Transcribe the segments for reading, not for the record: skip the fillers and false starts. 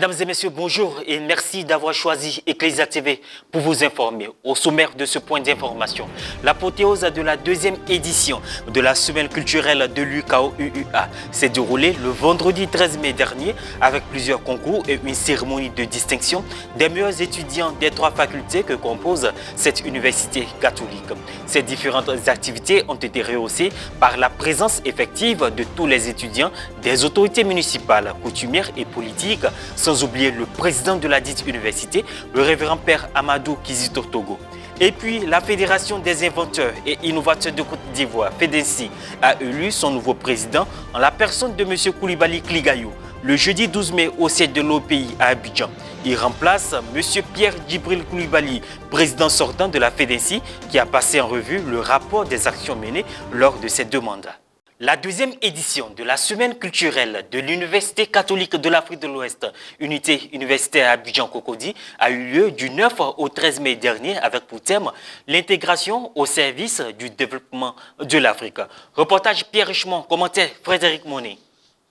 Mesdames et messieurs, bonjour et merci d'avoir choisi Ecclesia TV pour vous informer. Au sommaire de ce point d'information, l'apothéose de la deuxième édition de la semaine culturelle de l'UKO-UUA s'est déroulée le vendredi 13 mai dernier avec plusieurs concours et une cérémonie de distinction des meilleurs étudiants des 3 facultés que compose cette université catholique. Ces différentes activités ont été rehaussées par la présence effective de tous les étudiants, des autorités municipales, coutumières et politiques, sans oublier le président de la dite université, le révérend père Amadou Kizito Togo. Et puis, la Fédération des inventeurs et innovateurs de Côte d'Ivoire, FEDENSI, a élu son nouveau président en la personne de M. Koulibaly Kligayou, le jeudi 12 mai au siège de l'OPI à Abidjan. Il remplace M. Pierre Djibril Koulibaly, président sortant de la FEDENSI, qui a passé en revue le rapport des actions menées lors de ces 2 mandats. La deuxième édition de la semaine culturelle de l'Université catholique de l'Afrique de l'Ouest, unité universitaire Abidjan-Cocody, a eu lieu du 9 au 13 mai dernier avec pour thème l'intégration au service du développement de l'Afrique. Reportage Pierre Richemont, commentaire Frédéric Monet.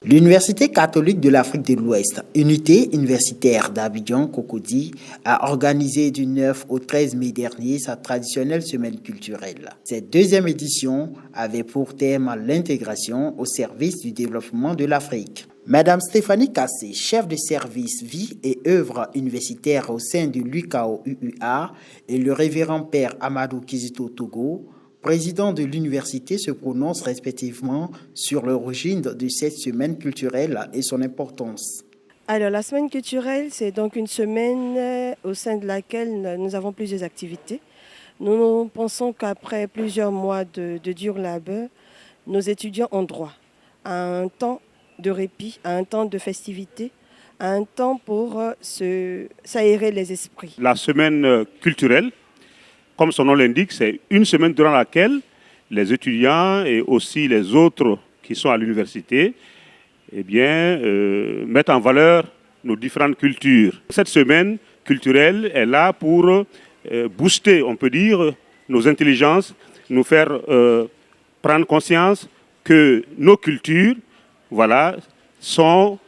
L'Université catholique de l'Afrique de l'Ouest, unité universitaire d'Abidjan-Cocody, a organisé du 9 au 13 mai dernier sa traditionnelle semaine culturelle. Cette deuxième édition avait pour thème l'intégration au service du développement de l'Afrique. Madame Stéphanie Kassé, chef de service vie et œuvres universitaires au sein de l'UKO-UUA, et le révérend père Amadou Kizito Togo, président de l'université, se prononce respectivement sur l'origine de cette semaine culturelle et son importance. Alors, la semaine culturelle, c'est donc une semaine au sein de laquelle nous avons plusieurs activités. Nous pensons qu'après plusieurs mois de dur labeur, nos étudiants ont droit à un temps de répit, à un temps de festivité, à un temps pour s'aérer les esprits. La semaine culturelle, comme son nom l'indique, c'est une semaine durant laquelle les étudiants et aussi les autres qui sont à l'université mettent en valeur nos différentes cultures. Cette semaine culturelle est là pour booster, on peut dire, nos intelligences, nous faire prendre conscience que nos cultures sont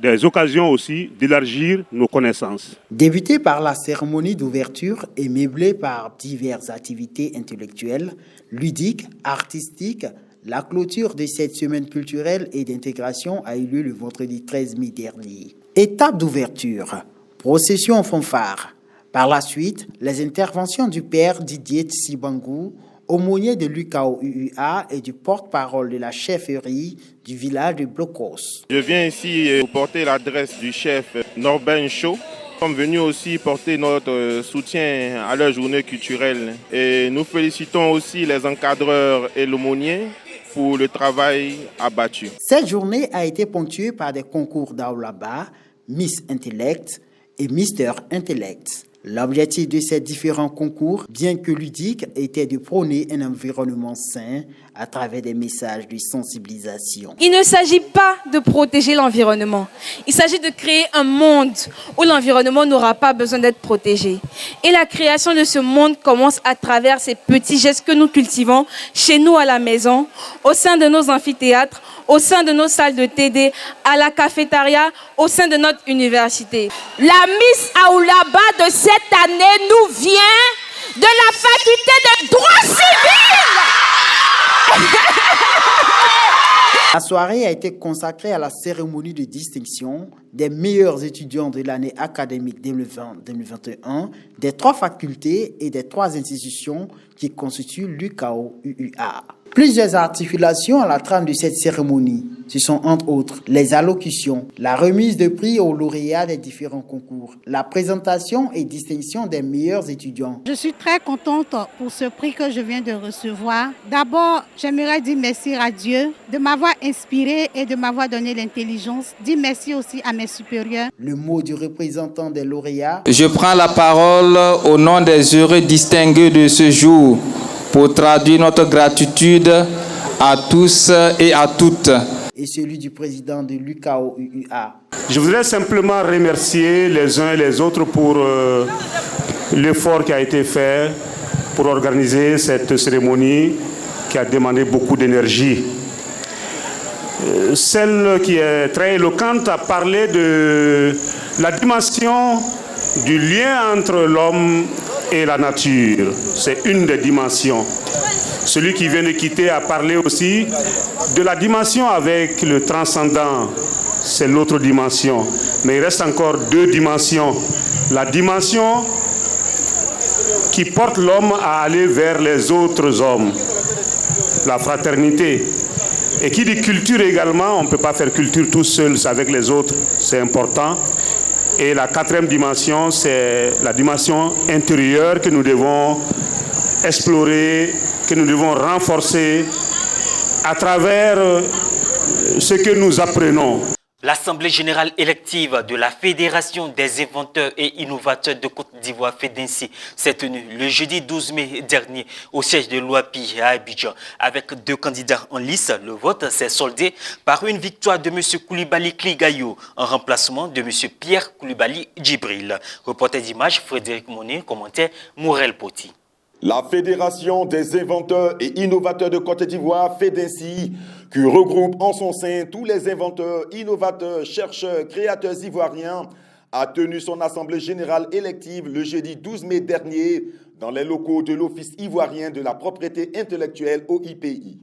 des occasions aussi d'élargir nos connaissances. Débutée par la cérémonie d'ouverture et meublée par diverses activités intellectuelles, ludiques, artistiques, la clôture de cette semaine culturelle et d'intégration a eu lieu le vendredi 13 mai dernier. Étape d'ouverture, procession en fanfare. Par la suite, les interventions du père Didier Tsibangou, aumônier de l'UKO-UUA et du porte-parole de la chefferie du village de Blocos. Je viens ici porter l'adresse du chef Norben Chaud. Nous sommes venus aussi porter notre soutien à leur journée culturelle. Et nous félicitons aussi les encadreurs et l'aumônier pour le travail abattu. Cette journée a été ponctuée par des concours d'Aulaba, Miss Intellect et Mister Intellect. L'objectif de ces différents concours, bien que ludiques, était de prôner un environnement sain à travers des messages de sensibilisation. Il ne s'agit pas de protéger l'environnement. Il s'agit de créer un monde où l'environnement n'aura pas besoin d'être protégé. Et la création de ce monde commence à travers ces petits gestes que nous cultivons chez nous à la maison, au sein de nos amphithéâtres, au sein de nos salles de TD, à la cafétéria, au sein de notre université. La Miss Aoulaba de cette année nous vient de la faculté de droit civil. La soirée a été consacrée à la cérémonie de distinction des meilleurs étudiants de l'année académique 2020-2021 des 3 facultés et des 3 institutions qui constituent l'UKO-UUA. Plusieurs articulations à la trame de cette cérémonie. Ce sont entre autres les allocutions, la remise de prix aux lauréats des différents concours, la présentation et distinction des meilleurs étudiants. Je suis très contente pour ce prix que je viens de recevoir. D'abord, j'aimerais dire merci à Dieu de m'avoir inspiré et de m'avoir donné l'intelligence. Dire merci aussi à mes supérieurs. Le mot du représentant des lauréats. Je prends la parole au nom des heureux distingués de ce jour pour traduire notre gratitude à tous et à toutes. Et celui du président de l'UKO-UUA. Je voudrais simplement remercier les uns et les autres pour l'effort qui a été fait pour organiser cette cérémonie qui a demandé beaucoup d'énergie. Celle qui est très éloquente a parlé de La dimension du lien entre l'homme et la nature, c'est une des dimensions. Celui qui vient de quitter a parlé aussi de la dimension avec le transcendant, c'est l'autre dimension. Mais il reste encore deux dimensions. La dimension qui porte l'homme à aller vers les autres hommes, la fraternité. Et qui dit culture également, on ne peut pas faire culture tout seul, c'est avec les autres, c'est important. Et la quatrième dimension, c'est la dimension intérieure que nous devons explorer, que nous devons renforcer à travers ce que nous apprenons. L'Assemblée générale élective de la Fédération des inventeurs et innovateurs de Côte d'Ivoire, FEDINSI, s'est tenue le jeudi 12 mai dernier au siège de l'OAPI à Abidjan. Avec 2 candidats en lice, le vote s'est soldé par une victoire de M. Koulibaly Kligayo en remplacement de M. Pierre Koulibaly Djibril. Reporter d'image, Frédéric Monet, commentaire Mourel Poti. La Fédération des inventeurs et innovateurs de Côte d'Ivoire, FEDINSI, qui regroupe en son sein tous les inventeurs, innovateurs, chercheurs, créateurs ivoiriens, a tenu son assemblée générale élective le jeudi 12 mai dernier dans les locaux de l'Office ivoirien de la propriété intellectuelle OIPI.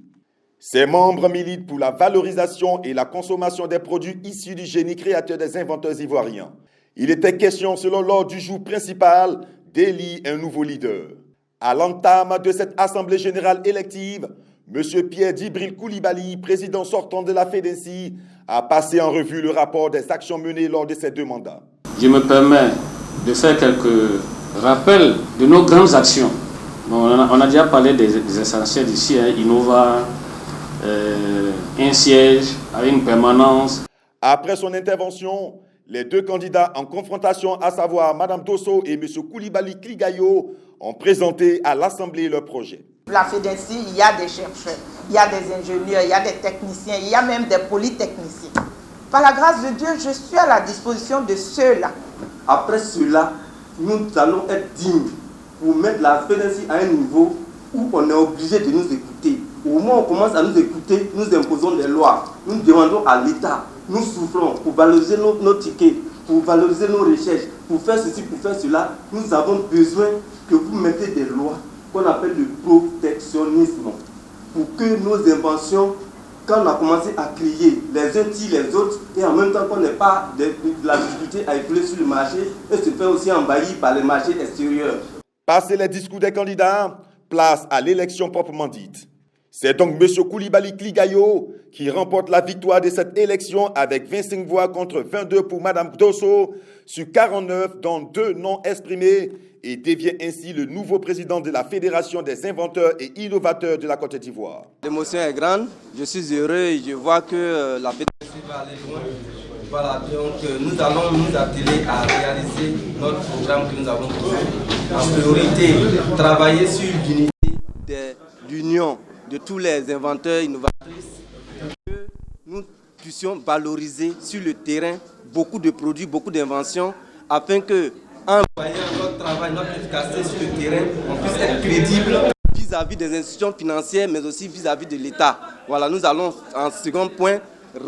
Ses membres militent pour la valorisation et la consommation des produits issus du génie créateur des inventeurs ivoiriens. Il était question, selon l'ordre du jour principal, d'élire un nouveau leader. À l'entame de cette assemblée générale élective, M. Pierre Djibril Koulibaly, président sortant de la FEDINSI, a passé en revue le rapport des actions menées lors de ces 2 mandats. Je me permets de faire quelques rappels de nos grandes actions. On a déjà parlé des essentiels ici, Innova, un siège avec une permanence. Après son intervention, les 2 candidats en confrontation, à savoir Mme Dosso et M. Koulibaly Kligayo, ont présenté à l'Assemblée leur projet. La FEDINSI, il y a des chercheurs, il y a des ingénieurs, il y a des techniciens, il y a même des polytechniciens. Par la grâce de Dieu, je suis à la disposition de ceux-là. Après cela, nous allons être dignes pour mettre la FEDINSI à un niveau où on est obligé de nous écouter. Au moment où on commence à nous écouter, nous imposons des lois. Nous demandons à l'État, nous souffrons pour valoriser nos tickets, pour valoriser nos recherches, pour faire ceci, pour faire cela. Nous avons besoin que vous mettez des lois qu'on appelle le protectionnisme, pour que nos inventions, quand on a commencé à crier les uns tirent les autres, et en même temps qu'on n'ait pas de la difficulté à écouler sur le marché et se faire aussi envahir par les marchés extérieurs. Passé les discours des candidats, place à l'élection proprement dite. C'est donc M. Koulibaly Kligayo qui remporte la victoire de cette élection avec 25 voix contre 22 pour Mme Dosso sur 49, dont 2 non exprimés, et devient ainsi le nouveau président de la Fédération des inventeurs et innovateurs de la Côte d'Ivoire. L'émotion est grande, je suis heureux et je vois que la FEDINSI va aller loin. Voilà, donc nous allons nous atteler à réaliser notre programme que nous avons posé. En priorité, travailler sur l'unité de l'union de tous les inventeurs et innovatrices, que nous puissions valoriser sur le terrain beaucoup de produits, beaucoup d'inventions, afin que, en voyant notre travail, notre efficacité sur le terrain, on puisse être crédible vis-à-vis des institutions financières, mais aussi vis-à-vis de l'État. Voilà, nous allons, en second point,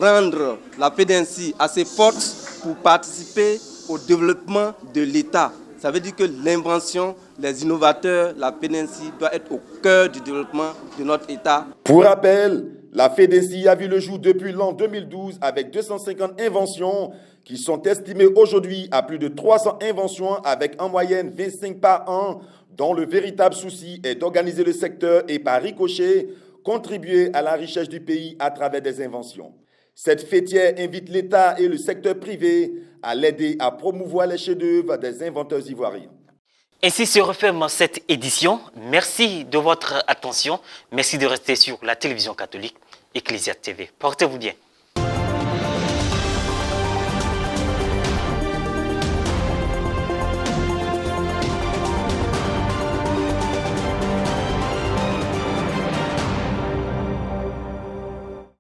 rendre la FEDINSI assez forte pour participer au développement de l'État. Ça veut dire que l'invention, les innovateurs, la FEDINSI doit être au cœur du développement de notre État. Pour rappel, la FEDINSI a vu le jour depuis l'an 2012 avec 250 inventions qui sont estimées aujourd'hui à plus de 300 inventions avec en moyenne 25 par an, dont le véritable souci est d'organiser le secteur et par ricochet, contribuer à la richesse du pays à travers des inventions. Cette fêtière invite l'État et le secteur privé à l'aider à promouvoir les chefs-d'œuvre des inventeurs ivoiriens. Ainsi se referme cette édition. Merci de votre attention. Merci de rester sur la télévision catholique Ecclesia TV. Portez-vous bien.